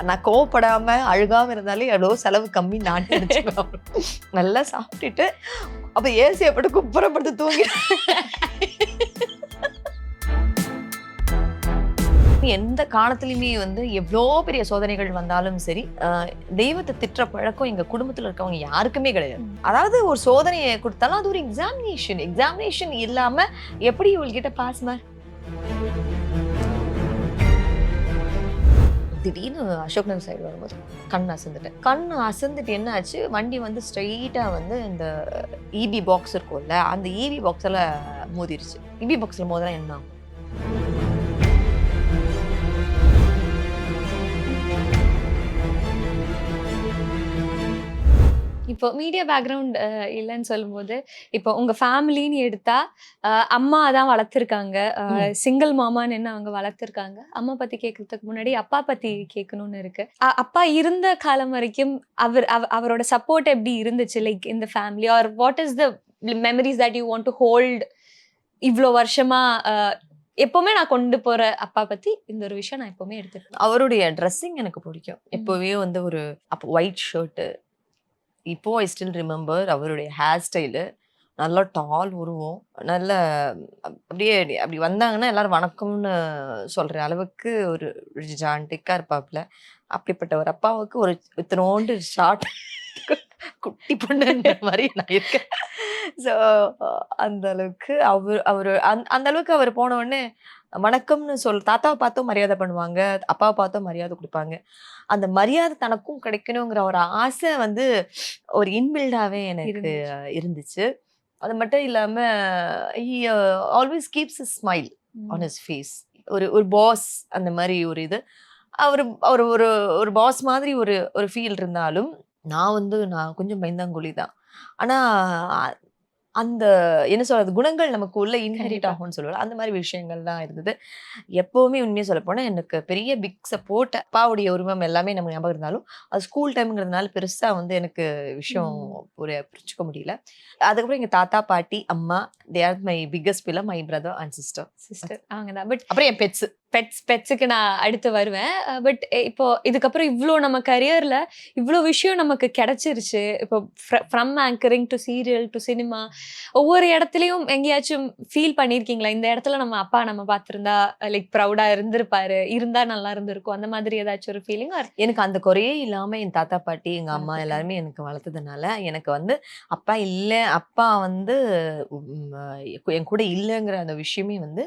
நான் கோவப்படாம அழுகாம இருந்தாலே எவ்வளோ செலவு கம்மி நான் நினைச்சுக்குவேன். நல்லா சாப்பிட்டுட்டு அப்ப ஏசியை போட்டு குப்புறப்பட்டு தூங்கி எந்த காலத்துலயுமே வந்து எவ்வளோ பெரிய சோதனைகள் வந்தாலும் சரி, தெய்வத்தை திட்டுற பழக்கம் எங்க குடும்பத்துல இருக்கவங்க யாருக்குமே கிடையாது. அதாவது ஒரு சோதனையை கொடுத்தாலும் அது ஒரு எக்ஸாமினேஷன் இல்லாம எப்படி இவள்கிட்ட பாஸ் மார்க். திடீர்னு அசோக் நகர் சைடு வரும்போது கண் அசந்துட்டு என்ன ஆச்சு, வண்டி வந்து ஸ்ட்ரெயிட்டா வந்து இந்த இபி பாக்ஸ் இருக்கும்ல, அந்த இபி பாக்ஸ்ல மோதிருச்சு. இபி பாக்ஸ்ல மோதினா என்ன ஆகும்? இப்போ மீடியா பேக்ரவுண்ட் இல்லைன்னு சொல்லும்போது, இப்போ உங்க ஃபேமிலின்னு எடுத்தா அம்மா தான் வளர்த்துருக்காங்க. சிங்கிள் மாமான்னு என்ன அவங்க வளர்த்துருக்காங்க. அம்மா பத்தி கேட்கறதுக்கு முன்னாடி அப்பா பத்தி கேட்கணும்னு இருக்கு. அப்பா இருந்த காலம் வரைக்கும் அவரோட சப்போர்ட் எப்படி இருந்துச்சு? லைக் இந்த family or what is the memories that you want to hold இவ்வளோ வருஷமா? எப்பவுமே நான் கொண்டு போற அப்பா பத்தி இந்த ஒரு விஷயம் நான் எப்பவுமே எடுத்துருக்கேன். அவருடைய ட்ரெஸ்ஸிங் எனக்கு பிடிக்கும். எப்பவுமே வந்து ஒரு அப்போ ஒயிட் ஷர்ட்டு. இப்போ ஐ ஸ்டில் ரிமெம்பர் அவருடைய ஹேர் ஸ்டைலு. நல்லா டால் உருவம். நல்ல அப்படியே அப்படி வந்தாங்கன்னா எல்லாரும் வணக்கம்னு சொல்ற அளவுக்கு ஒரு ஜான்டிக்கா இருப்பாப்புல. அப்படிப்பட்ட ஒரு அப்பாவுக்கு ஒரு இத்தனோண்டு ஷார்ட் குட்டி பொண்ணுன்ற மாதிரி நான் இருக்கேன். ஸோ அந்த அளவுக்கு அவரு அந்த அளவுக்கு அவர் போன உடனே வணக்கம்னு தாத்தாவை பார்த்தும் மரியாதை பண்ணுவாங்க, அப்பாவை பார்த்தும் மரியாதை கொடுப்பாங்க. அந்த மரியாதை தனக்கும் கிடைக்கணுங்கிற ஒரு ஆசை வந்து ஒரு இன்பில்டாவே எனக்கு இருந்துச்சு. அது மட்டும் இல்லாம he always keeps a smile on his face. ஒரு பாஸ் அந்த மாதிரி ஒரு இது. அவரு அவரு ஒரு ஒரு பாஸ் மாதிரி ஒரு ஃபீல் இருந்தாலும், நான் கொஞ்சம் பயந்தாங்கோலி தான். ஆனா அந்த என்ன சொல்றது, குணங்கள் நமக்கு உள்ள இன்ஹெரிட் ஆகும்னு சொல்லுவாங்க. அந்த மாதிரி விஷயங்கள்லாம் இருந்தது. எப்பவுமே உண்மையா சொல்லப்போனா எனக்கு பெரிய பிக் சப்போர்ட். அப்பாவுடைய உருவம் எல்லாமே நமக்கு ஞாபகம் இருந்தாலும், அது ஸ்கூல் டைம்ங்கிறதுனால பெருசா வந்து எனக்கு விஷயம் புரிஞ்சுக்க முடியல. அதுக்கப்புறம் எங்க தாத்தா, பாட்டி, அம்மா, they are my biggest pillar, my brother and sister. அவங்க தான். பட் அப்புறம் என் பெட்ஸுக்கு நான் அடுத்து வருவேன். பட் இப்போ இதுக்கப்புறம் இவ்வளோ நம்ம கரியர்ல இவ்வளோ விஷயம் நமக்கு கிடைச்சிருச்சு. இப்போ from anchoring to serial to cinema, ஒவ்வொரு இடத்துலயும் எங்கேயாச்சும் ஃபீல் பண்ணியிருக்கீங்களா? இந்த இடத்துல நம்ம அப்பா நம்ம பார்த்திருந்தா லைக் ப்ரௌடா இருந்திருப்பாரு, இருந்தா நல்லா இருந்திருக்கும், அந்த மாதிரி ஏதாச்சும் ஒரு ஃபீலிங்? எனக்கு அந்த குறையே இல்லாம என் தாத்தா, பாட்டி, எங்க அம்மா எல்லாருமே எனக்கு வளர்த்ததுனால எனக்கு வந்து அப்பா வந்து என் கூட இல்லைங்கிற அந்த விஷயமே வந்து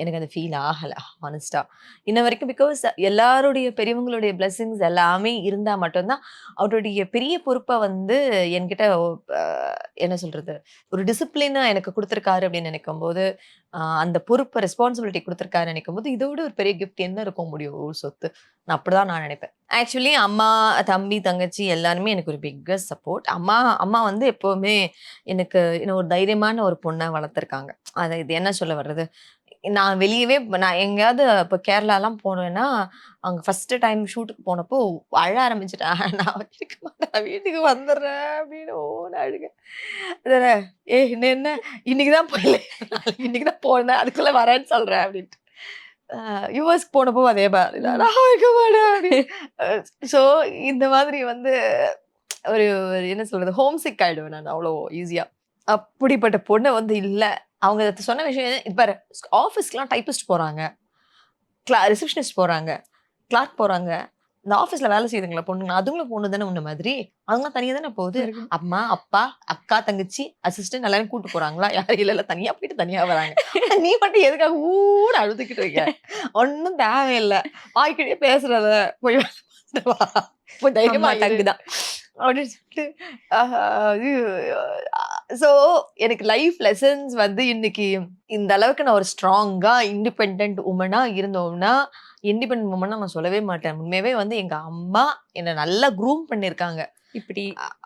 எனக்கு அந்த ஃபீல் ஆகலை ஹானஸ்டா இன்ன வரைக்கும். பிகாஸ் எல்லாருடைய பெரியவங்களுடைய பிளெஸிங்ஸ் எல்லாமே இருந்தா மட்டும்தான் அவருடைய பெரிய பொறுப்பை வந்து என்கிட்ட என்ன சொல்றது, ஒரு டிசிப்ளினா எனக்கு கொடுத்துருக்காரு அப்படின்னு நினைக்கும் போது, அந்த பொறுப்பை ரெஸ்பான்சிபிலிட்டி கொடுத்துருக்காரு நினைக்கும் போது, இதோட ஒரு பெரிய கிஃப்ட் என்ன இருக்க முடியும் ஒரு சொத்து. அப்படிதான் நான் நினைப்பேன். ஆக்சுவலி அம்மா, தம்பி, தங்கச்சி எல்லாருமே எனக்கு ஒரு பிக்கஸ்ட் சப்போர்ட். அம்மா வந்து எப்பவுமே எனக்கு ஒரு தைரியமான ஒரு பொண்ணை வளர்த்துருக்காங்க. அதை இது என்ன சொல்ல வர்றது, நான் எங்கேயாவது இப்போ கேரளாலாம் போனேன்னா, அங்கே ஃபர்ஸ்ட் டைம் ஷூட்டுக்கு போனப்போ அழ ஆரம்பிச்சிட்டேன். நான் இருக்க மாட்டேன், வீட்டுக்கு வந்துடுறேன் அப்படின்னு அழுக. என்ன இன்னைக்கு தான் போயில, இன்னைக்கு தான் போனேன், அதுக்குள்ள வரேன்னு சொல்றேன் அப்படின்ட்டு. யூஎஸ்க்கு போனப்போ அதே மாதிரி தான், நான் இருக்க மாட்டேன் அப்படின்னு. ஸோ இந்த மாதிரி வந்து ஒரு என்ன சொல்றது, ஹோம் சிக் ஆயிடுவேன் நான் அவ்வளோ ஈஸியா. அப்படிப்பட்ட பொண்ணை வந்து இல்லை. அவங்க சொன்ன விஷயம் இப்ப ஆஃபீஸ்க்குலாம் டைப்பிஸ்ட் போறாங்க, ரிசப்ஷனிஸ்ட் போறாங்க, கிளார்க் போறாங்க. இந்த ஆஃபீஸ்ல வேலை செய்யுதுங்களா பொண்ணுங்க, அதுங்களும் பொண்ணு தானே உன்ன மாதிரி, அதுங்களாம் தனியா தானே போகுது. அம்மா, அப்பா, அக்கா, தங்கச்சி, அசிஸ்டன்ட் எல்லாரும் கூட்டு போறாங்களா? யாரும் இல்ல, தனியா போயிட்டு தனியா வராங்க. நீ மட்டும் எதுக்காக ஊட அழுதுகிட்டு இருக்க? ஒன்னும் தேவையில்லை, வாய்க்கிட்டே பேசுறத போய் தைரியமா தங்குதான் அப்படின்னு சொல்லிட்டு. ஸோ எனக்கு லைஃப் லெசன்ஸ் வந்து இன்னைக்கு இந்த அளவுக்கு நான் ஒரு ஸ்ட்ராங்கா இண்டிபெண்ட் உமனா இருந்தோம்னா, இண்டிபெண்ட் உமனா நான் சொல்லவே மாட்டேன். உண்மையாவே வந்து எங்க அம்மா என்னை நல்லா க்ரூம் பண்ணிருக்காங்க. இப்படி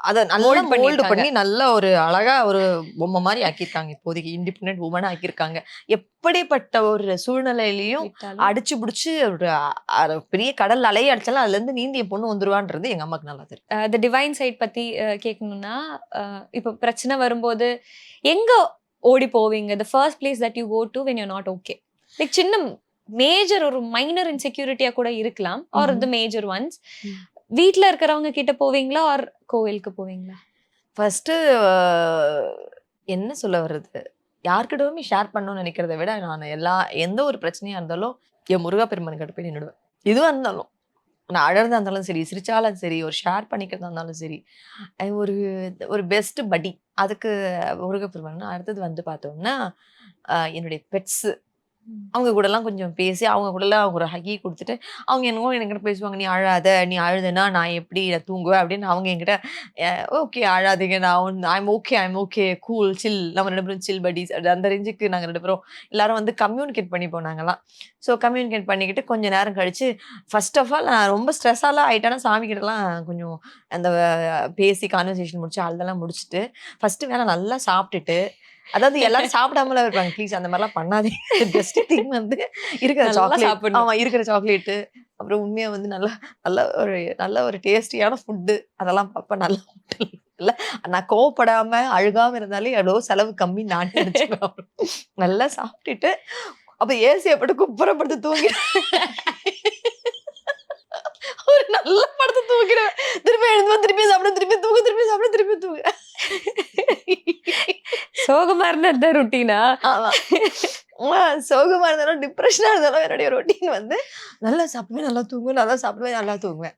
அதை நல்லா மோல்டு பண்ணி நல்ல ஒரு அழகா ஒரு பொம்மை மாதிரி ஆக்கியிருக்காங்க. இப்போதைக்கு இண்டிபெண்டன்ட் உமனா ஆக்கியிருக்காங்க. எப்படிப்பட்ட ஒரு சூழ்நிலையிலையும் அடிச்சு பிடிச்சு ஒரு பெரிய கடல் அலையை அடிச்சாலும் அதுல இருந்து நீந்தி என் பொண்ணு வந்துருவான்றது எங்க அம்மாக்கு நல்லா தெரியும். தி டிவைன் சைட் பத்தி கேட்கணும்னா, இப்போ பிரச்சனை வரும்போது எங்க ஓடி போவீங்க? the first place that you go to when you're not okay? Like சின்ன மேஜர் ஒரு மைனர் இன்செக்யூரிட்டியா கூட இருக்கலாம், ஆர் தி மேஜர் ஒன்ஸ். ம். வீட்ல இருக்கிறவங்க கிட்ட போவீங்களா, ஆர் கோவிலுக்கு போவீங்களா? ஃபர்ஸ்ட்டு என்ன சொல்ல வர்றது? யார்கிட்டயுமே ஷேர் பண்ணணும்னு நினைக்கிறத விட, நான் எந்த ஒரு பிரச்சனையா இருந்தாலும், என் முருகப்பெருமான் கிட்ட போய் நின்னுடுவேன். எதுவா இருந்தாலும். நான் அழறதா இருந்தாலும் சரி, சிரிச்சாலும் சரி, ஒரு ஷேர் பண்ணிக்கிறதா இருந்தாலும் சரி, ஒரு ஒரு பெஸ்ட் பட்டி. அதுக்கு முருகப்பெருமான். அடுத்தது வந்து பார்த்தோம்னா, என்னுடைய பெட்ஸ். அவங்க கூடலாம் கொஞ்சம் பேசி, அவங்க கூடலாம் ஒரு ஹக்கி குடுத்துட்டு, அவங்க என்னமோ என்கிட்ட பேசுவாங்க. "நீ அழாத, நீ அழுதன்னா நான் எப்படி தூங்குவேன்?" அப்படின்னு அவங்க என்கிட்ட ஓகே அழாதீங்க. ஐ அம் ஓகே, கூல், சில். நம்ம 2 பேரும் சில் பட்டீஸ். அந்த ரேஞ்சுக்கு நாங்க 2 பேரும் எல்லாரும் வந்து கம்யூனிகேட் பண்ணிப்போம் நாங்கலாம். ஸோ கம்யூனிகேட் பண்ணிக்கிட்டு கொஞ்ச நேரம் கழிச்சு, ஃபர்ஸ்ட் ஆஃப் ஆல் நான் ரொம்ப ஸ்ட்ரெஸ்ஸாலாம் ஆயிட்டேன்னா, சாமி கிட்டலாம் கொஞ்சம் அந்த பேசி கான்வர்சேஷன் முடிச்சு, அழுதெல்லாம் முடிச்சுட்டு, ஃபர்ஸ்ட்டு வேள நல்லா சாப்பிட்டுட்டு, அதாவது எல்லாரும் சாப்பிடாமலாம் இருப்பாங்க. ப்ளீஸ் அந்த மாரிலாம் பண்ணாதீங்க. பெஸ்ட் திங் வந்து இருக்கிற நல்லா சாக்லேட். சாப்பிடணும். ஆமா, இருக்கிற சாக்லேட்டு. அப்புறம் உண்மையா வந்து நல்ல ஒரு டேஸ்டியான ஃபுட்டு. அதெல்லாம் பார்ப்பேன். நல்ல ஹோட்டல்ல நான் கோவப்படாம, அழுகாம இருந்தாலே எவ்வளோ செலவு கம்மின்னு நானே நெனச்சுக்குவேன். நல்லா சாப்பிட்டுட்டு, அப்ப ஏசிய போட்டு குப்புற படுத்து தூங்கிடுவேன். ஒரு நல்ல படுத்து தூங்கிடுவேன். திருப்பி எழுந்து வந்து திருப்பி சாப்பிடு, திருப்பி தூங்கு, திருப்பி சாப்பிடு, திருப்பி தூங்கு. சோகமா இருந்தா இதான் ரொட்டீனா? ஆமா. சோகமா இருந்தாலும், டிப்ரஷனா இருந்தாலும் என்னுடைய ரொட்டீன் வந்து நல்லா சாப்பிடுவேன், நல்லா தூங்குவேன், நல்லா சாப்பிடுவேன், நல்லா தூங்குவேன்.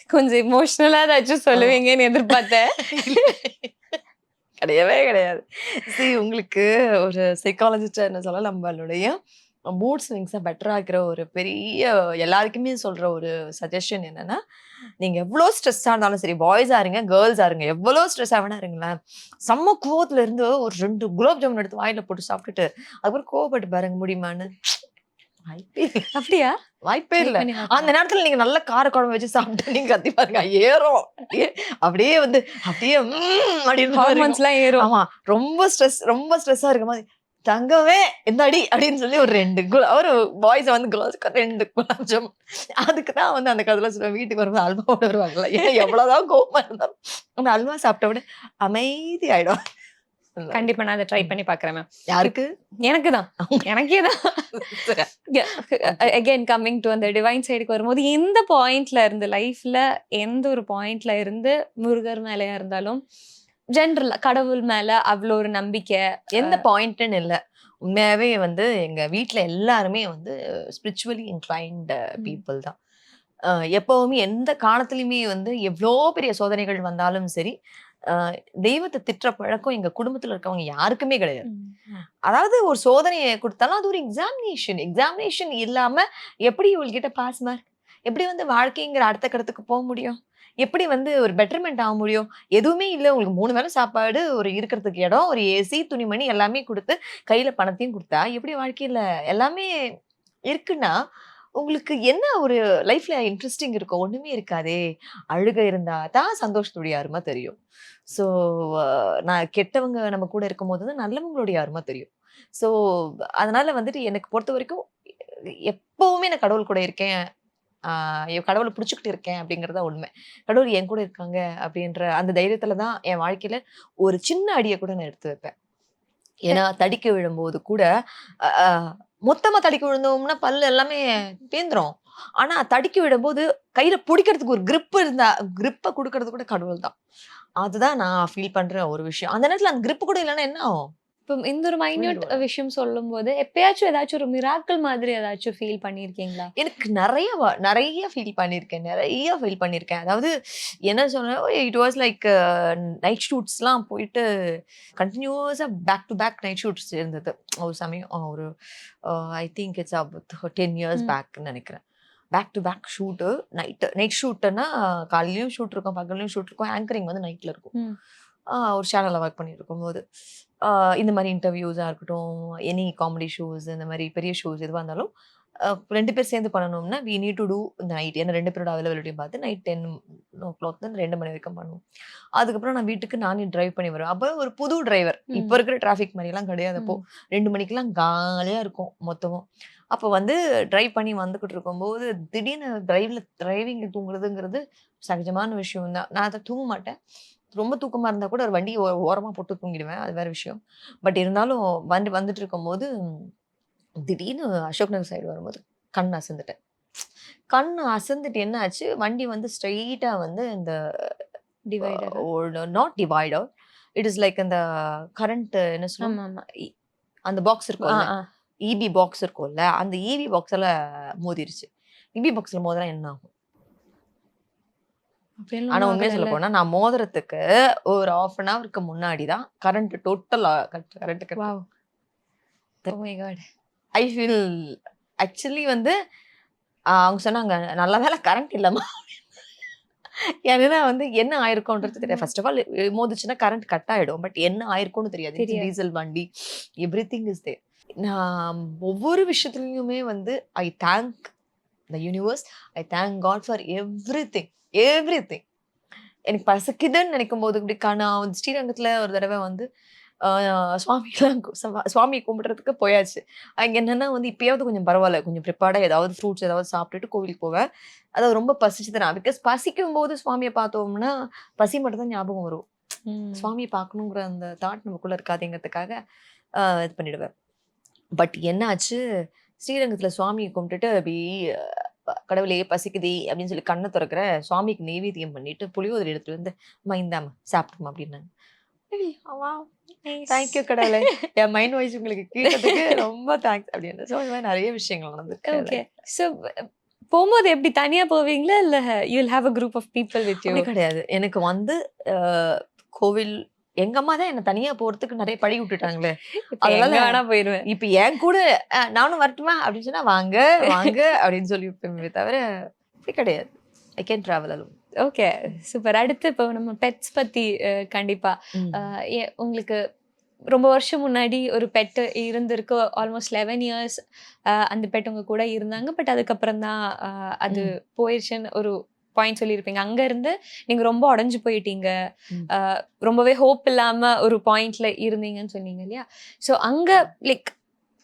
கொஞ்சம் எமோஷனலா ஏதாச்சும் ஆமா. சொல்லுவீங்கன்னு எதிர்பார்த்தேன். கிடையவே கிடையாது. உங்களுக்கு ஒரு சைக்காலஜிஸ்ட்டா என்ன சொல்ல, நம்மளுடைய மூட் ஸ்விங்ஸ பெட்டர் ஆக்குற ஒரு பெரிய எல்லாருக்குமே சொல்ற ஒரு சஜஷன் என்னன்னா, நீங்க எவ்ளோ ஸ்ட்ரெஸ்ஸா இருந்தாலும் சரி, பாய்ஸா இருங்க, கேர்ள்ஸா இருங்க, எவ்வளோ ஸ்ட்ரெஸ்ஸா வேணா இருங்களேன். செம்ம கோவத்துல இருந்து ஒரு 2 குலாப் ஜாமுன் எடுத்து வாயில போட்டு சாப்பிட்டுட்டு, அதுக்கப்புறம் கோவப்பட்டு பாருங்க முடியுமான்னு? வாய்ப்பே இல்ல. அப்படியா? வாய்ப்பே ட்ரை இல்ல. பண்ணி அந்த பார்க்கலாம். நேரத்துல நீங்க நல்ல கார குழம்பு வச்சு சாப்பிட்டு நீங்க கத்தி பாருங்க. ஏறும். அப்படியே வந்து அப்படியே அப்படின்னு இருக்கும். ஹார்மோன்ஸ்லாம் ஏறும். ஆமா. ரொம்ப ஸ்ட்ரெஸ்ஸா இருக்கும்போது, "தங்கமே இந்தாடி" அப்படின்னு சொல்லி ஒரு 2 ஒரு பாய்ஸ வந்து கேர்ல்ஸ்க்கு 2 குலாப் ஜாமுன். அதுக்கு தான் வந்து அந்த கதையில சொல்லுவேன். வீட்டுக்கு வரும்போது அல்வாவோட வருவாங்கல்ல. ஏன் எவ்வளவுதான் கோவமா இருந்தாலும், அந்த அல்வா சாப்பிட்ட உடனே அமைதி ஆயிடும். கண்டிப்பா நான் அத ட்ரை பண்ணி பார்க்குறேன் மேம். யாருக்கு? எனக்கு தான். எனக்கே தான். சரி. அகைன் கம்மிங் டு அந்த டிவைன் சைடுக்கு வரும்போது, எந்த பாயிண்ட்ல இருந்து லைஃப்ல எந்த ஒரு பாயிண்ட்ல இருந்து முருகர் மேலயா இருந்தாலும், ஜெனரலா கடவுள் மேல அவ்ளோ ஒரு நம்பிக்கை. எந்த பாயிண்ட்ன்னு இல்ல. உண்மையாவே வந்து எங்க வீட்ல எல்லாருமே வந்து ஸ்பிரிச்சுவலி இன்க்ளைன்ட் ம். பீப்பிள் தான். அ எப்பவுமே எந்த காலத்திலயுமே வந்து எவ்ளோ பெரிய சோதனைகள் வந்தாலும் சரி, அ தெய்வத்த திட்டுற பழக்கம் எங்க குடும்பத்துல இருக்கவங்க யாருக்குமே கிடையாது. ம். அதாவது ஒரு சோதனைய குடுத்தாலும் அது ஒரு எக்ஸாமினேஷன். எக்ஸாமினேஷன் இல்லாம எப்படி you will get a pass mark? எப்படி வந்து வாழ்க்கைங்கிற அடுத்த கட்டத்துக்கு போ முடியும்? எப்படி வந்து ஒரு பெட்டர்மென்ட் ஆக முடியும்? எதுவுமே இல்ல. உங்களுக்கு 3 வேள சாப்பாடு, ஒரு இருக்கிறதுக்கு இடம், ஒரு ஏசி, துணிமணி எல்லாமே குடுத்து, கையில பணத்தையும் குடுத்தா, எப்படி வாழ்க்கையில எல்லாமே இருக்குன்னா, உங்களுக்கு என்ன ஒரு லைஃப்ல இன்ட்ரஸ்டிங் இருக்கும்? ஒண்ணுமே இருக்காதே! அழுகை இருந்தா தான் சந்தோஷத்துடைய அரும தெரியும். ஸோ நான் கெட்டவங்க நம்ம கூட இருக்கும்போது தான் நல்லவங்களுடைய அரும தெரியும். ஸோ அதனால வந்துட்டு எனக்கு பொறுத்தவரைக்கும் எப்பவுமே நான் கடவுள் கூட இருக்கேன். என் கடவுள புடிச்சுக்கிட்டு இருக்கேன் அப்படிங்கிறது தான் உண்மை. கடவுள் என் கூட இருக்காங்க அப்படின்ற அந்த தைரியத்துல தான் என் வாழ்க்கையில ஒரு சின்ன அடிய கூட நான் எடுத்து வைப்பேன். ஏன்னா தடிக்கி விழும்போது கூட அ அ மொத்தமா தடுக்கி விழுந்தோம்னா பல்லு எல்லாமே பேந்துரும். ஆனா தடுக்கி விழும்போது கையில புடிக்கிறதுக்கு ஒரு கிரிப்ப குடுக்கறது கூட கடவுள் தான். அதுதான் நான் ஃபீல் பண்ற ஒரு விஷயம். அந்த நேரத்துல அந்த கிரிப் கூட இல்லன்னா என்ன ஆகும்? இப்போ இந்த ஒரு மைன்யூட் விழுந்துருவேன். விஷயம் சொல்லும்போது, எப்பயாச்சும் ஏதாச்சும் ஒரு மிராக்கிள் மாதிரி ஏதாச்சும் ஃபீல் பண்ணியிருக்கீங்களா? எனக்கு நெறைய ஃபீல் பண்ணியிருக்கேன். அதாவது என்ன சொன்னா, இட் வாஸ் லைக் நைட் ஷூட்ஸ்லாம் போயிட்டு கன்டினியூஸா back to back night shoots இருந்தது. ஒரு சமயம் ஒரு I think it's about 10 years ம். பேக்ன்னு நெனைக்கிறேன். Back to back shoot night ஷூட்டுன்னா காலையிலயும் ஷூட் இருக்கும், பகல்லையும் ஷூட் இருக்கும். ஆங்கரிங் வந்து நைட்ல இருக்கும். ம். ஒரு சேனல்ல ஒர்க் பண்ணிட்டு இருக்கும்போது, இந்த மாரி இன்டர்வியூஸா இருக்கட்டும், எனி காமெடி ஷோஸ் இந்த மாரி பெரிய ஷோஸ் எதுவா இருந்தாலும், 2 பேர் சேர்ந்து பண்ணணும்னா, வி நீட் டூ டூ இந்த நைட். ஏன்னா 2 பேரோட அவைலபிலிட்டியும் பார்த்து நைட் 10:00 2 மணி வரைக்கும் பண்ணுவோம். அதுக்கப்புறம் நான் வீட்டுக்கு நானே டிரைவ் பண்ணி வருவேன். அப்ப ஒரு புது டிரைவர். இப்ப ம். இருக்கிற டிராஃபிக் மாரிலாம் கிடையாது அப்போ. ம். 2 மணிக்கெல்லாம் காலியா இருக்கும் மொத்தமும். அப்ப வந்து டிரைவ் பண்ணி வந்துகிட்டு இருக்கும்போது, திடீர்னு டிரைவிங்ல தூங்குறதுங்கிறது சகஜமான விஷயம் தான். நான் அத தூங்க மாட்டேன். ரொம்ப தூக்கமா இருந்தா கூட ஒரு வண்டிய ஓரமா போட்டு தூங்கிடுவேன். அது வேற விஷயம். பட் இருந்தாலும் வந்துட்டு இருக்கும்போது, திடீர்னு அசோக் நகர் சைடு வரும்போது, கண் அசந்துட்டேன். கண் அசந்துட்டு என்ன ஆச்சு, வண்டி வந்து ஸ்ட்ரெயிட்டா வந்து இந்த divider. Not divider, it is like அந்த கரண்ட் என்ன சொல்லுவோம், ஆமா ஆமா. அந்த பாக்ஸ் ஆ இருக்கும்ல, ஆ. இபி பாக்ஸ் இருக்கும்ல, அந்த இபி பாக்ஸ்ல மோதிருச்சு. இபி பாக்ஸ்ல மோதினா என்ன ஆகும்? அப்படியெல்லாம் ஆனா ஒண்ணும் உண்மையா சொல்ல ஆகலைல்ல. போனா நான் மோதிரத்துக்கு ஒரு 1/2 அன் ஹவருக்கு முன்னாடி தான் கரண்ட் டோட்டலா current cut. Wow. Oh my god. I feel actually வந்து அவங்க சொன்னாங்க, நல்ல வேளை கரண்ட் இல்லம்மா. ஏன்னா வந்து என்ன ஆயிருக்கும்ன்றது தெரியாது. ஃபர்ஸ்ட் ஆஃப் ஆல் மோதிச்சுன்னா கரண்ட் கட் ஆயிடும். பட் என்ன ஆயிருக்கும்னு தெரியாது. தெரியாது. டீசல் வண்டி, எவ்ரிதிங் இஸ் தேர். நான் ஒவ்வொரு விஷயத்துலயுமே வந்து I thank the universe, I thank god for everything, everything. எனக்கு பசிக்குதுன்னு நினைக்கும்போது இப்படி நான் வந்து ஸ்ரீரங்கத்துல ஒரு தடவை வந்து சுவாமி கும்பிடுறதுக்கு போயாச்சு. அங்க என்னன்னா வந்து இப்பயாவது கொஞ்சம் பரவாயில்ல, கொஞ்சம் ப்ரிப்பேர்டா ஏதாவது ஃப்ரூட்ஸ் ஏதாவது சாப்பிட்டுட்டு கோவிலுக்கு போவேன். அதாவது ரொம்ப பசிச்சுதுனா, பிகாஸ் பசிக்கும் போது சுவாமியை பார்த்தோம்னா பசி மட்டும் தான் ஞாபகம் வரும். சுவாமியை பார்க்கணுங்கிற அந்த தாட் நமக்குள்ள இருக்காதுங்கிறதுக்காக இது பண்ணிடுவேன். பட் என்னாச்சு, ஸ்ரீரங்கத்துல சுவாமியை கும்பிட்டுட்டு அப்படி கடவுளே பசிக்குதே அப்படின்னு சொல்லி கண்ணை திறக்கிறேன். சுவாமிக்கு நெய்வேத்தியம் பண்ணிட்டு புளியோதரை எடுத்துட்டு வந்து, அம்மா இந்தாம்மா சாப்பிட்டுமா அப்படின்னாங்க. தேங்க்யூ கடவுளே, என் மைண்ட் வாய்ஸ் உங்களுக்கு கேட்டதுக்கு ரொம்ப தேங்க்ஸ் அப்படின்னு. ஸோ இந்த மாதிரி நிறைய விஷயங்கள் நடந்திருக்கு. ஓகே. சோ போகும்போது எப்படி தனியா போவீங்களா இல்ல you will have a group of people with you? அப்படி கிடையாது. எனக்கு வந்து கோவில் எங்க அம்மா தான் என்ன தனியா போறதுக்கு நிறைய பழி விட்டுட்டாங்களே. இப்ப எங்க அதனால வேணா போயிருவேன். இப்ப என் கூட நானும் வரட்டுமா அப்படின்னு சொன்னா வாங்க வாங்க அப்படின்னு சொல்லியிருப்பேன் தவிர அப்படி கிடையாது. I can travel alone. Okay, super. அடுத்து இப்போ நம்ம பெட்ஸ் பத்தி கண்டிப்பா உங்களுக்கு ரொம்ப வருஷம் முன்னாடி ஒரு பெட் இருந்திருக்கு. ஆல்மோஸ்ட் 11 இயர்ஸ் அந்த பெட் உங்க கூட இருந்தாங்க. பட் அதுக்கப்புறம் தான் அது போயிருச்சுன்னு ஒரு பாயிண்ட் சொல்லியிருப்பீங்க. அங்க இருந்து நீங்க ரொம்ப உடைஞ்சு போயிட்டீங்க. ரொம்பவே ஹோப் இல்லாம ஒரு பாயிண்ட்ல இருந்தீங்கன்னு சொன்னீங்க இல்லையா? ஸோ அங்க லைக்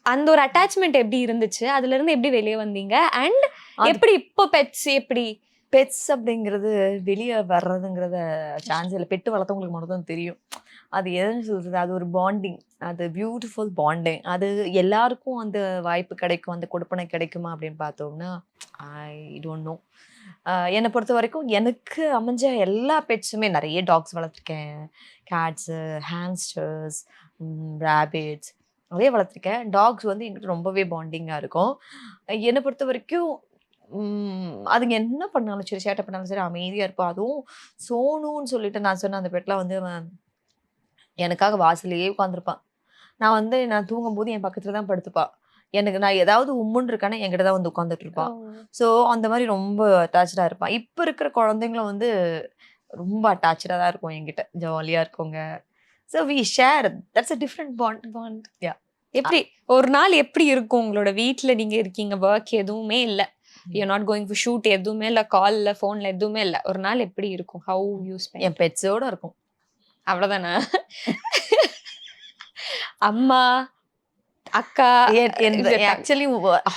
அந்த ஒரு அட்டாச்மெண்ட் எப்படி இருந்துச்சு? அதுல இருந்து எப்படி வெளியே வந்தீங்க? அண்ட் எப்படி இப்போ பெட்ஸ் எப்படி? பெட்ஸ் அப்படிங்கிறது வெளியே வர்றதுங்கிறத சான்ஸ் இல்லை. பெட்டு வளர்த்தவங்களுக்கு மட்டும் தான் தெரியும். அது எதுன்னு சொல்றது, அது ஒரு பாண்டிங், அது பியூட்டிஃபுல் பாண்டிங். அது எல்லாருக்கும் அந்த வாய்ப்பு கிடைக்கும், அந்த கொடுப்பனை கிடைக்குமா அப்படின்னு பார்த்தோம்னா ஐ டோன்ட் நோ. என்னை பொறுத்த வரைக்கும் எனக்கு அமைஞ்ச எல்லா பெட்ஸுமே, நிறைய டாக்ஸ் வளர்த்துருக்கேன், கேட்ஸு, ஹாம்ஸ்டர்ஸ், ரேபிட்ஸ் நிறைய வளர்த்துருக்கேன். டாக்ஸ் வந்து என்கிட்ட ரொம்பவே பாண்டிங்காக இருக்கும். என்னை பொறுத்த வரைக்கும் அதுங்க என்ன பண்ணாலும் சரி, சேட்டை பண்ணாலும் சரி அமைதியாக இருப்போம். அதுவும் சோனுன்னு சொல்லிட்டு நான் சொன்ன அந்த பெட்லாம் வந்து எனக்காக வாசலையே உட்காந்துருப்பான். நான் தூங்கும்போது என் பக்கத்துல தான் படுத்துப்பா. எனக்கு நான் ஏதாவது உம்முன்னு இருக்கானே என்கிட்ட தான் வந்து உட்காந்துட்டு இருப்பான். ஸோ அந்த மாதிரி ரொம்ப அட்டாச்சா இருப்பான். இப்போ இருக்கிற குழந்தைங்களும் வந்து ரொம்ப அட்டாச்சா தான் இருக்கும் என்கிட்ட, ஜாலியா இருக்குங்க. So we share, that's a different bond. Yeah. எப்படி ஒரு நாள் எப்படி இருக்கும் உங்களோட வீட்ல? நீங்க இருக்கீங்க, ஒர்க் எதுவுமே இல்ல, you are not going to shoot, எதுவுமே இல்ல, கால்ல ஃபோன்ல எதுவுமே இல்ல, ஒரு நாள் எப்படி இருக்கும்? How you spend? என் பெட்ஸோட இருக்கும். அவ்வளவுதானா? அம்மா, அக்கா, ஆக்சுவலி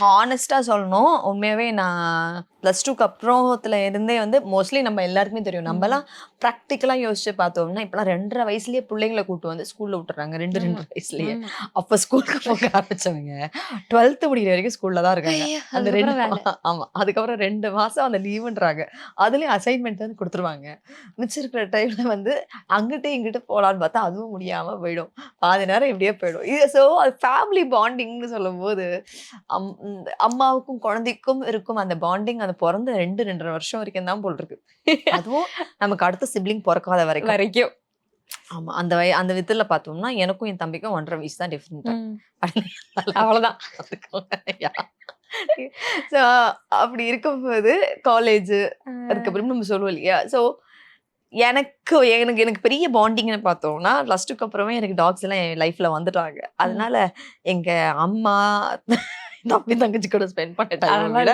ஹானஸ்டா சொல்லணும், உண்மையாவே நான் +2க்கு அப்புறத்துல இருந்தே வந்து மோஸ்ட்லி நம்ம எல்லாருக்குமே தெரியும், நம்மலாம் ப்ராக்டிக்கலா யோசிச்சு பார்த்தோம்னா இப்பெல்லாம் 2.5 வயசுலயே பிள்ளைங்களை கூட்டு வந்து ஸ்கூல்ல விட்டுறாங்க. 2 வயசுலயே. அப்ப ஸ்கூலுக்கு போக ஆரம்பிச்சவங்க 12th முடிகிற வரைக்கும் ஸ்கூல்ல தான் இருக்காங்க. அந்த 2 ஆமா, அதுக்கப்புறம் 2 மாசம் அந்த லீவுன்றாங்க. அதுலயும் அசைன்மெண்ட் வந்து கொடுத்துருவாங்க. மிச்சம் இருக்கிற டைம்ல வந்து அங்கிட்டு இங்கிட்டு போலான்னு பார்த்தா அதுவும் முடியாம போயிடும். பாதி நேரம் இப்படியே போயிடும். ஸோ அது ஃபேமிலி பாண்டிங்னு சொல்லும் போது அம்மாவுக்கும் குழந்தைக்கும் இருக்கும் அந்த பாண்டிங், அந்த பிறந்த 2.5 வருஷம் வரைக்கும் தான் போல் இருக்கு. அதுவும் நமக்கு அடுத்த சிப்ளிங் பிறக்காத வரைக்கும். ஆமா, அந்த விதத்துல பார்த்தோம்னா எனக்கும் என் தம்பிக்கும் 1.5 வயசு தான் டிஃபரெண்ட். அவ்வளவுதான். ஸோ அப்படி இருக்கும்போது காலேஜ் அதுக்கப்புறம் நம்ம சொல்லுவோம் இல்லையா. ஸோ எனக்கு பெரிய பாண்டிங்னு பார்த்தோம்னா +2க்கு அப்புறமே எனக்கு டாக்ஸ் எல்லாம் என் லைஃப்ல வந்துட்டாங்க. அதனால எங்க அம்மா தம்பி தங்கச்சி கூட ஸ்பெண்ட் பண்ண டைம் விட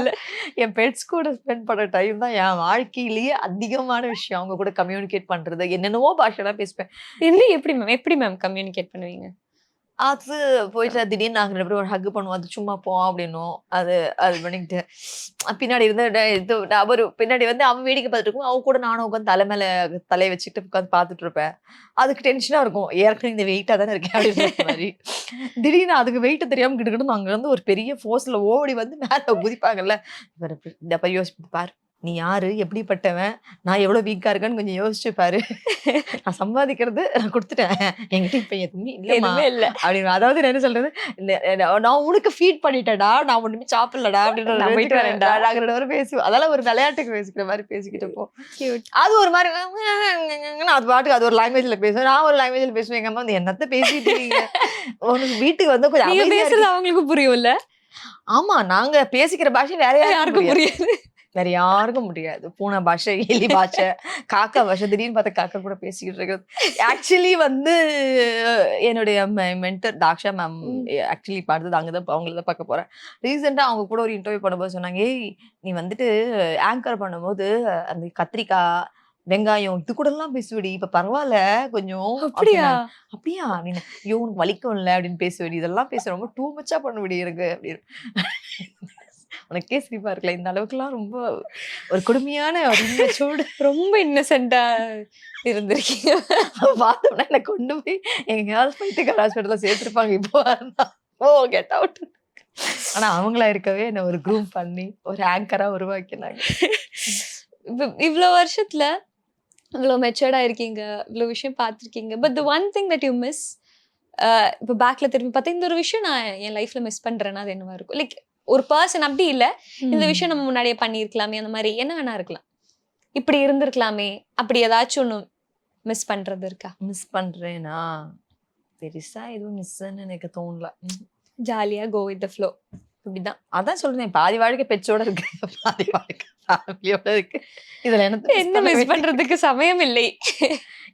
என் பெட்ஸ் கூட ஸ்பெண்ட் பண்ண டைம் தான் என் வாழ்க்கையிலேயே அதிகமான விஷயம். அவங்க கூட கம்யூனிகேட் பண்றது, என்னென்னவோ பாஷைலாம் பேசுவேன். எப்படி மேம் கம்யூனிகேட் பண்ணுவீங்க? அது போயிட்டு திடீர்னு நாங்க 2 பேரும் ஒரு ஹக் பண்ணுவோம். அது சும்மா போ அப்படின்னுவோம். அது அது பண்ணிக்கிட்டு பின்னாடி இருந்து இது அவரு பின்னாடி வந்து அவன் வேடிக்கை பார்த்துட்டு இருக்கும். அவ கூட நானும் உட்காந்து தலை மேல தலைய வச்சுக்கிட்டு உட்காந்து பார்த்துட்டு இருப்பேன். அதுக்கு டென்ஷனா இருக்கும். ஏற்கனவே இந்த வெயிட்டா தானே இருக்கேன் அப்படின்ற மாரி. திடீர்னு அதுக்கு வெயிட் தெரியாம கிடுகிடுன்னு அங்கருந்து ஒரு பெரிய ஃபோர்ஸ்ல ஓடி வந்து மேல குதிப்பாங்கல்ல. இவரு இந்த அப்ப யோசிச்சு பாரு. நீ யாரு? எப்படிப்பட்டவன்? நான் எவ்வளோ வீக்கா இருக்கேன்னு கொஞ்சம் யோசிச்சு பாரு. நான் சம்பாதிக்கிறது நான் குடுத்துட்டேன். என்கிட்ட இப்ப எதுவுமே இல்லம்மா. எதுவுமே இல்ல. அப்படின்னு அதாவது நான் என்ன சொல்றது? நான் உனக்கு ஃபீட் பண்ணிட்டேன்டா. நான் ஒண்ணுமே சாப்பிடலடா அப்படின்ற ஒரு நான் போயிட்டு பேச்சுக்கு வரேன்டா. நாங்க 2 பேரும் பேசுவோம். அதெல்லாம் ஒரு விளையாட்டுக்கு பேசிக்கிற மாரி பேசிக்கிட்டப்போ. கியூட். அது ஒரு மாரி அது பாட்டுக்கு அது ஒரு லாங்குவேஜ்ல பேசுவேன். நான் ஒரு லாங்குவேஜ்ல பேசுவேன். எங்க அம்மா வந்து என்னத்த பேசிட்டு இருக்கீங்க? உனக்கு வீட்டுக்கு வந்து கொஞ்சம் நீங்க அமைதியா பேசுறது அவங்களுக்கு புரியும்ல? ஆமா. நாங்க பேசிக்கிற பாஷை வேற யாருக்கும் யாருக்கும் புரியாது. புரியாது. வேற யாருக்கும் முடியாது. பூனை பாஷை, எலி பாஷை, காக்கா பாஷை. திடீர்னு பார்த்தா காக்கா கூட பேசிக்கிட்டு இருக்கிறது. ஆக்சுவலி வந்து என்னுடைய மென்டர் தாக்ஷா மேம் ஆக்சுவலி இப்ப அடுத்தது அங்க தான் அவங்கள தான் பார்க்க போறேன். ரீசென்ட்டா அவங்க கூட ஒரு இன்டர்வியூ பண்ணும்போது சொன்னாங்க, "ஏய் நீ வந்துட்டு ஆங்கர் பண்ணும்போது அந்த கத்திரிக்காய், வெங்காயம் இது கூடலாம் பேசுவடி. இப்ப பரவால்ல கொஞ்சம்" அப்படியா? அப்படின்னாங்க. "அப்படியா?" அப்படின்னு. "ஐயோ! உனக்கு வலிக்கும்ல" அப்படின்னு பேசுவடி. இதெல்லாம் பேச ரொம்ப டூ மச்சா பண்ணுவடி எனக்கு அப்படின்னு. உனக்கே சிரிப்பா இருக்குல்ல. இந்த அளவுக்குலாம் ரொம்ப ஒரு கொடுமையான ஒரு இம்மெச்சூர்டு ரொம்ப இன்னசென்ட்டா இருந்திருக்கீங்க. பார்த்தோம்னா என்ன கொண்டு போய் எங்கேயாவது பைத்தியக்கார ஹாஸ்பிட்டல்ல சேர்த்துருப்பாங்க. இப்போ இருந்தா. ஓ கெட் அவுட். ஆனா அவங்களா இருக்கவே என்ன ஒரு க்ரூம் பண்ணி ஒரு ஆங்கரா உருவாக்கினாங்க. இவ்ளோ வருஷத்துல இவ்ளோ மெச்சூர்டா இருக்கீங்க. இவ்ளோ விஷயம் பார்த்துருக்கீங்க. But the one thing that you miss இப்போ பேக்ல திரும்பி பார்த்தா இந்த ஒரு விஷயம் நான் என் லைஃப்ல மிஸ் பண்றேன்னா அது என்னவா இருக்கும்? லைக் ஒரு பர்சன் அப்படி இல்ல. இந்த விஷயம் நம்ம முன்னாடியே பண்ணியிருக்கலாமே அந்த மாரி என்ன வேணா இருக்கலாம். இப்படி இருந்திருக்கலாமே அப்படி ஏதாச்சும் ஒண்ணு மிஸ் பண்றது இருக்கா? மிஸ் பண்றேனா பெருசா எதுவும் மிஸ்ன்னு எனக்கு தோணல. ஜாலியா கோ வித் த ஃப்ளோ. இப்படிதான். அதான் சொல்றேன் பாதி வாழ்க்கை பெற்றோட இருக்கு. பாதி வாழ்க்கை ஃபேமிலியோட இருக்கு. இதுல என்ன மிஸ் பண்றதுக்கு சமயம் இல்லை.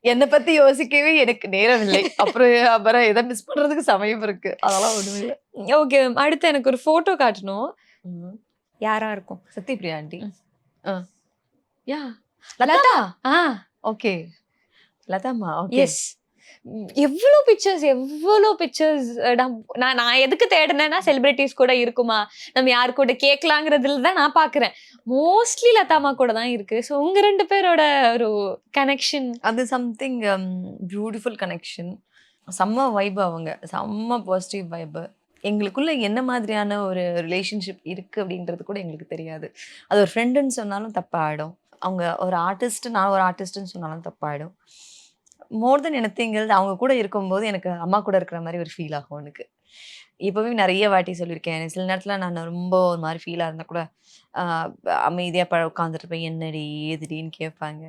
என்ன பத்தி யோசிக்கவே எனக்கு நேரம் இல்லை. அப்புறம் எதை மிஸ் பண்றதுக்கு சமயம் இருக்கு. அதெல்லாம் ஒண்ணுமே இல்ல. ஓகே. அடுத்து எனக்கு ஒரு ஃபோட்டோ காட்டணும். ம். யாரா இருக்கும்? சத்யபிரியா ஆண்டி. ஆ. யா. லதா. லதா. ஆ. ஓகே. லதாம்மா. ஓகே. எஸ். எவ்ளோ பிக்சர்ஸ் நான் நான் எதுக்கு தேடுனேன்னா செலிபிரிட்டீஸ் கூட இருக்குமா? நம்ம யார் கூட கேட்கலாங்கிறதுல தான் நான் பார்க்குறேன். மோஸ்ட்லி லதாமா கூட தான் இருக்கு. ஸோ உங்க 2 பேரோட ஒரு கனெக்ஷன். அது சம்திங் பியூட்டிஃபுல் கனெக்ஷன். செம்ம வைப் அவங்க. செம்ம பாசிட்டிவ் வைப். எங்களுக்குள்ள என்ன மாதிரியான ஒரு ரிலேஷன்ஷிப் இருக்கு அப்படின்றது கூட எங்களுக்கு தெரியாது. அது ஒரு ஃப்ரெண்டுன்னு சொன்னாலும் தப்பாயிடும். அவங்க ஒரு ஆர்டிஸ்ட், நான் ஒரு ஆர்டிஸ்ட்ன்னு சொன்னாலும் தப்பாயிடும். மோர் தென் எனிதிங் எல்ஸ் அவங்க கூட இருக்கும்போது எனக்கு அம்மா கூட இருக்கிற மாரி ஒரு ஃபீல் ஆகும் எனக்கு. இப்பவே நெறைய வாட்டி சொல்லியிருக்கேன். சில நேரத்துல நான் ரொம்ப ஒரு மாரி ஃபீலா இருந்தா கூட, அ அமைதியா உட்காந்துட்டுருப்பேன். "என்னடி? ஏதுடின்னு?" கேட்பாங்க.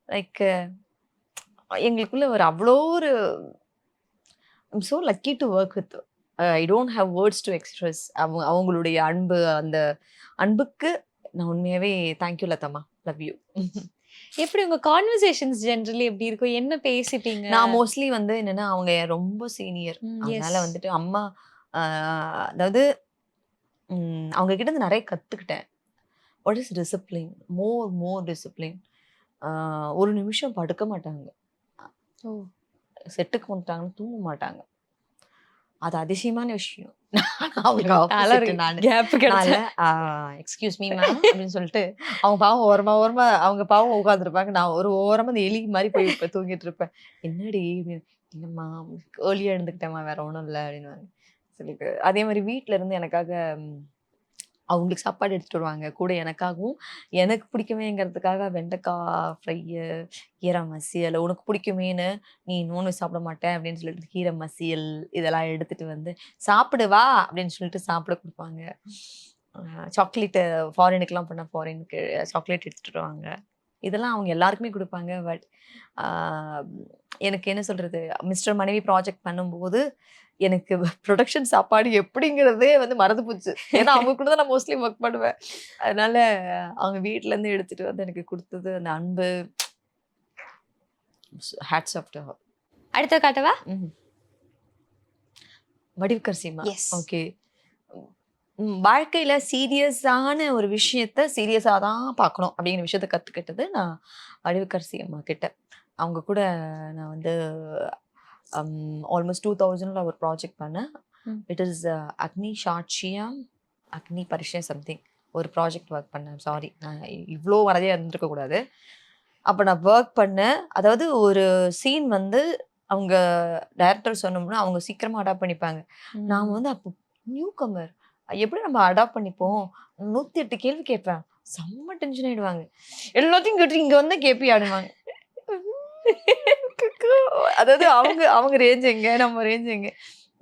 லைக் எங்களுக்குள்ள ஒரு அவ்ளோ ஒரு I am so lucky to work with. I don't have words to express. அவங்களுடைய அன்பு, அந்த அன்புக்கு நான் உண்மையாவே தேங்க் யூ லதாம்மா. Love you. எப்படி உங்க கான்வர்சேஷன்ஸ் ஜெனரலி எப்படி இருக்கும்? என்ன பேசிப்பீங்க? நான் மோஸ்ட்லி வந்து என்னன்னா, அவங்க ரொம்ப சீனியர். அதனால எஸ். வந்துட்டு அம்மா அ அதாவது அவங்க கிட்ட இருந்து நெறைய கத்துக்கிட்டேன். What is discipline? More discipline. அ ஒரு நிமிஷம் படுக்க மாட்டாங்க. ஓ. செட்டுக்கு வந்துட்டாங்கன்னா தூங்க மாட்டாங்க. அது அதிசயமான விஷயம். அவங்க அலறி ஆப்போசிட் நானு. கேப் கிடைச்சா. எக்ஸ்கியூஸ் மீ மேம் அப்படின்னு சொல்லிட்டு, அவங்க பாவம் ஓரமா அவங்க பாவம் உட்காந்துருப்பாங்க. நான் ஒரு ஓரமா அந்த எலி மாரி போய் தூங்கிட்டு இருப்பேன். "என்னடி?" அப்படின்னு. "இல்லம்மா ஏர்லியா எழுந்துக்கிட்டேம்மா வேற ஒண்ணும் இல்ல" அப்படின்னுவாங்க. சொல்லிட்டு அதே மாரி வீட்ல இருந்து எனக்காக அவங்களுக்கு சாப்பாடு எடுத்துட்டு வருவாங்க. கூட எனக்காகவும், எனக்கு பிடிக்குமேங்கிறதுக்காக வெண்டைக்காய் ஃப்ரையு, கீரை மசியல், உனக்கு பிடிக்குமேன்னு நீ நான்வெஜ் சாப்பிட மாட்டேன் அப்படின்னு சொல்லிட்டு கீரை மசியல் இதெல்லாம் எடுத்துட்டு வந்து, "சாப்பிடு வா" அப்படின்னு சொல்லிட்டு சாப்பிட குடுப்பாங்க. சாக்லேட்டு ஃபாரினுக்குலாம் போனா ஃபாரினுக்கு சாக்லேட் எடுத்துட்டு வருவாங்க. இதெல்லாம் அவங்க எல்லாருக்குமே குடுப்பாங்க. பட் ஆ எனக்கு என்ன சொல்றது, மிஸ்டர் மனைவி ப்ராஜெக்ட் பண்ணும்போது, எனக்கு புரொடக்ஷன் சாப்பாடு எப்படிங்கிறதே வந்து மறந்து போச்சு. ஏன்னா அவங்க கூட தான் நான் மோஸ்ட்லி ஒர்க் பண்ணுவேன். அதனால அவங்க வீட்லருந்து எடுத்துட்டு வந்து எனக்கு குடுத்தது அந்த அன்பு. Hats off to her. அடுத்து காட்டவா? வடிவுக்கர் சீமா. எஸ். ஓகே. வாழ்க்கையில சீரியஸான ஒரு விஷயத்த சீரியஸா தான் பார்க்கணும் அப்படிங்கிற விஷயத்த கத்துக்கிட்டது நான் வடிவுக்கரசி அம்மா கிட்ட. அவங்க கூட நான் வந்து ஆல்மோஸ்ட் 2000ல ஒரு ப்ராஜெக்ட் பண்ணேன். ம். இட் இஸ் அக்னி சாட்சியம் அக்னி பரிஷயம் சம்திங் ஒரு ப்ராஜெக்ட் ஒர்க் பண்ணேன். சாரி, நான் இவ்வளோ வரதையாக இருந்திருக்க கூடாது. அப்போ நான் ஒர்க் பண்ணேன். அதாவது ஒரு சீன் வந்து அவங்க டைரக்டர் சொன்னோம்னா அவங்க சீக்கிரமாக அடாப்ட் பண்ணிப்பாங்க. நாம வந்து அப்போ நியூ கமர், எப்படி நம்ம அடாப்ட் பண்ணிப்போம்? 108 கேள்வி கேட்பேன். செம்ம டென்ஷன் ஆயிடுவாங்க. எல்லாத்தையும் கேட்டு இங்க வந்து கேப்பி ஆடுவாங்க. அதாவது அவங்க அவங்க ரேஞ்ச் எங்க, நம்ம ரேஞ்ச் எங்க.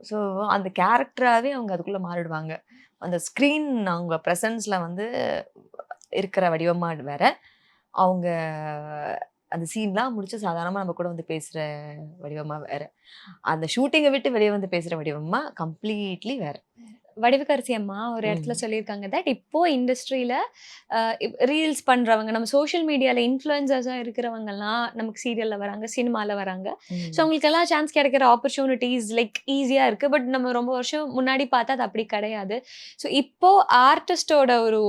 ஸோ அந்த கேரக்டராகவே அவங்க அதுக்குள்ள மாறிடுவாங்க. அந்த ஸ்க்ரீன் அவங்க ப்ரெசன்ஸ்ல வந்து இருக்கிற வடிவமா வேற, அவங்க அந்த சீன்லாம் முடிச்சு சாதாரணமா நம்ம கூட வந்து பேசுற வடிவமா வேற. அந்த ஷூட்டிங்கை விட்டு வெளியே வந்து பேசுற வடிவமா கம்ப்ளீட்லி வேற. வடிவுக்கரசி அம்மா ஒரு இடத்துல ம். சொல்லியிருக்காங்க தட் இப்போ இண்டஸ்ட்ரியில ரீல்ஸ் பண்றவங்க, நம்ம சோஷியல் மீடியால இன்ஃப்ளூயன்சர்ஸா இருக்கிறவங்கலாம் நமக்கு சீரியல்ல வராங்க, சினிமால வராங்க. ஸோ ம். அவங்களுக்கு எல்லாம் சான்ஸ் கிடைக்கிற ஆப்பர்ச்சுனிட்டிஸ் லைக் ஈஸியா இருக்கு. பட் நம்ம ரொம்ப வருஷம் முன்னாடி பார்த்தா அது அப்படி கிடையாது. ஸோ இப்போ ஆர்டிஸ்டோட ஒரு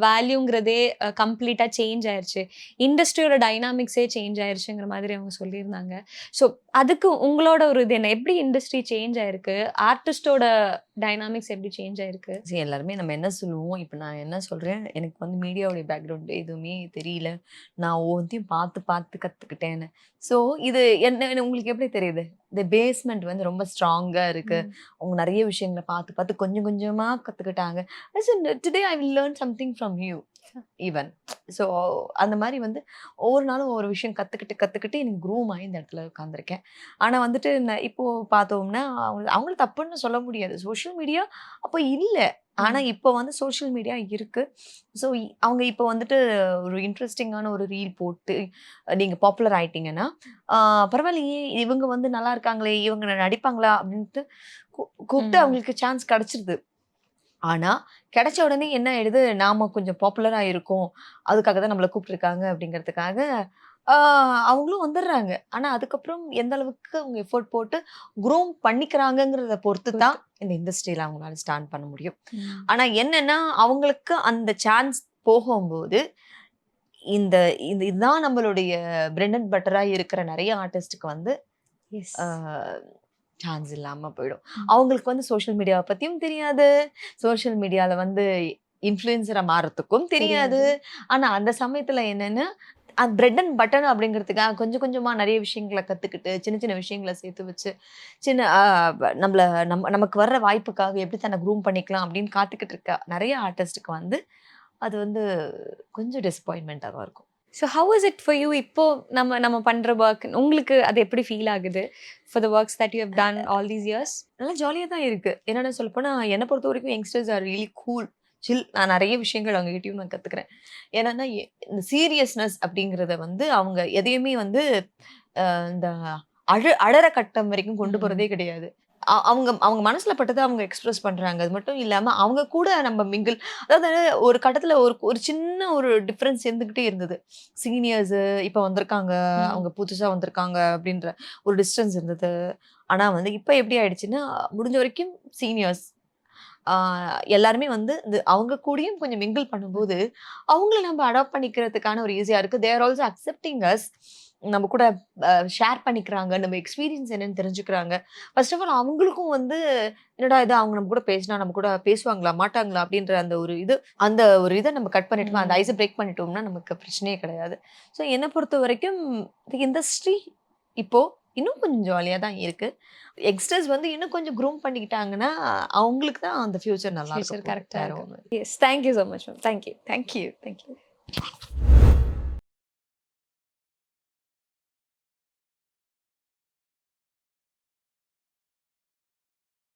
வேல்யூங்கிறதே கம்ப்ளீட்டா சேஞ்ச் ஆயிருச்சு. இண்டஸ்ட்ரியோட டைனாமிக்ஸே சேஞ்ச் ஆயிருச்சுங்கிற மாதிரி அவங்க சொல்லியிருந்தாங்க. ஸோ அதுக்கு உங்களோட ஒரு இது என்ன? எப்படி இண்டஸ்ட்ரி சேஞ்ச் ஆயிருக்கு? ஆர்டிஸ்டோட டைனாமிக்ஸ் எப்படி சேஞ்ச் ஆயிருக்கு? சரி, எல்லாருமே நம்ம என்ன சொல்லுவோம், இப்போ நான் என்ன சொல்றேன், எனக்கு வந்து மீடியாவுடைய பேக்ரவுண்ட் எதுவுமே தெரியல. நான் ஒவ்வொன்த்தையும் பார்த்து பார்த்து கத்துக்கிட்டேன்னு. ஸோ இது என்ன உங்களுக்கு எப்படி தெரியுது? இந்த பேஸ்மெண்ட் வந்து ரொம்ப ஸ்ட்ராங்கா இருக்கு. ம். அவங்க நிறைய விஷயங்கள பார்த்து பார்த்து கொஞ்சம் கொஞ்சமா கத்துக்கிட்டாங்க. Today I will learn something from you even. So அந்த மாதிரி வந்து ஒவ்வொரு நாளும் ஒவ்வொரு விஷயம் கத்துக்கிட்டு கத்துக்கிட்டு எனக்கு க்ரூம் ஆகி இந்த இடத்துல உட்காந்துருக்கேன். ஆனா வந்துட்டு இப்போ பார்த்தோம்னா அவங்கள தப்புன்னு சொல்ல முடியாது. சோஷியல் மீடியா அப்போ இல்ல. ஆனா இப்போ வந்து சோஷியல் மீடியா இருக்கு. ஸோ அவங்க இப்போ வந்துட்டு ஒரு இன்ட்ரெஸ்டிங்கான ஒரு ரீல் போட்டு நீங்க பாப்புலர் ஆயிட்டீங்கன்னா, பரவாயில்லையே இவங்க வந்து நல்லா இருக்காங்களே, இவங்க நடிப்பாங்களா அப்படின்ட்டு கூப்பிட்டு ம். அவங்களுக்கு சான்ஸ் கிடைச்சிருது. ஆனா கிடைச்ச உடனே என்ன ஆயிடுது, நாம கொஞ்சம் பாப்புலரா இருக்கோம், அதுக்காக தான் நம்மள கூப்பிட்டுருக்காங்க அப்படிங்கிறதுக்காக அவங்களும் வந்துடுறாங்க. ஆனா அதுக்கப்புறம் எந்த அளவுக்கு அவங்க எஃபோர்ட் போட்டு க்ரூம் பண்ணிக்கிறாங்கங்கிறத பொறுத்து தான் இந்த இண்டஸ்ட்ரியில அவங்களால ஸ்டாண்ட் பண்ண முடியும். ம். ஆனா என்னன்னா, அவங்களுக்கு அந்த சான்ஸ் போகும்போது, இந்த இந்த இதுதான் நம்மளுடைய பிரெட் அண்ட் பட்டரா இருக்கிற நெறைய ஆர்டிஸ்ட்க்கு வந்து எஸ். அ சான்ஸ் இல்லாம போயிடும். ம். அவங்களுக்கு வந்து சோஷியல் மீடியாவ பத்தியும் தெரியாது. சோஷியல் மீடியால வந்து இன்ஃப்ளூயன்சரா மாறத்துக்கும் தெரியாது. தெரியாது. ஆனா அந்த சமயத்துல என்னன்னா, பிரெட் அண்ட் பட்டர் அப்படிங்கிறதுக்காக கொஞ்சம் கொஞ்சமா நெறைய விஷயங்கள கத்துக்கிட்டு, சின்ன சின்ன விஷயங்கள சேர்த்து வச்சு, சின்ன நம்மள நமக்கு வர்ற வாய்ப்புக்காக எப்படி தன்னை க்ரூம் பண்ணிக்கலாம் அப்படின்னு காத்துக்கிட்டு இருக்க நெறைய ஆர்டிஸ்ட்க்கு வந்து, அது வந்து கொஞ்சம் டிசப்பாயின்ட்மென்ட்டா தான் இருக்கும். So how is it for you? இப்போ நம்ம நம்ம பண்ற வொர்க் உங்களுக்கு அது எப்படி ஃபீல் ஆகுது? For the works that you have done all these years? நல்லா ஜாலியா தான் இருக்கு. என்னன்னு சொல்லப்போனா, என்ன பொறுத்தவரைக்கும் யங்ஸ்டர்ஸ் ஆர் ரியலி கூல், சில். நான் நெறைய விஷயங்கள் அவங்ககிட்டயும் நான் கத்துக்கிறேன். என்னன்னா, இந்த சீரியஸ்னஸ் அப்படிங்கிறத வந்து அவங்க எதையுமே வந்து இந்த அழற கட்டம் வரைக்கும் கொண்டு போறதே கிடையாது. அவங்க அவங்க மனசுல பட்டத அவங்க எக்ஸ்பிரஸ் பண்றாங்க. அது மட்டும் இல்லாம அவங்க கூட நம்ம மிங்கிள், அதாவது ஒரு கட்டத்துல ஒரு ஒரு சின்ன ஒரு டிஃபரன்ஸ் இருந்துகிட்டே இருந்தது. சீனியர்ஸ் இப்ப வந்திருக்காங்க, ம். அவங்க புதுசா வந்திருக்காங்க அப்படின்ற ஒரு டிஸ்டன்ஸ் இருந்தது. ஆனா வந்து இப்ப எப்படி ஆயிடுச்சுன்னா, முடிஞ்ச வரைக்கும் சீனியர்ஸ் ஆ எல்லாருமே வந்து அவங்க கூடயும் கொஞ்சம் மிங்கிள் பண்ணும்போது, அவங்கள நம்ம அடாப்ட் பண்ணிக்கிறதுக்கான ஒரு ஈஸியா இருக்கு. They are also accepting us. நம்ம கூட ஷேர் பண்ணிக்கிறாங்க. நம்ம எக்ஸ்பீரியன்ஸ் என்னன்னு தெரிஞ்சுக்கிறாங்க. ஃபர்ஸ்ட் ஆஃப் ஆல் அவங்களுக்கும் வந்து, என்னடா இது அவங்க நம்ம கூட பேசினா நம்ம கூட பேசுவாங்களா? மாட்டாங்களா? அப்படின்ற அந்த ஒரு இத நம்ம கட் பண்ணிட்டோம். அந்த ம். ஐஸ பிரேக் பண்ணிட்டோம்னா நமக்கு பிரச்சனையே கிடையாது. ஸோ என்ன பொறுத்தவரைக்கும் இண்டஸ்ட்ரி இப்போ இன்னும் கொஞ்சம் ஜாலியா தான் இருக்கு. யங்ஸ்டர்ஸ் வந்து இன்னும் கொஞ்சம் க்ரூம் பண்ணிக்கிட்டாங்கன்னா, அவங்களுக்கு தான் அந்த ஃபியூச்சர் நல்லா இருக்க ஃபியூச்சர் போகுது. கரெக்ட்டா வேற இருக்கு. ஒண்ணும் இல்ல. Yes. Thank you so much ma'am. Thank you. Thank you. Thank you.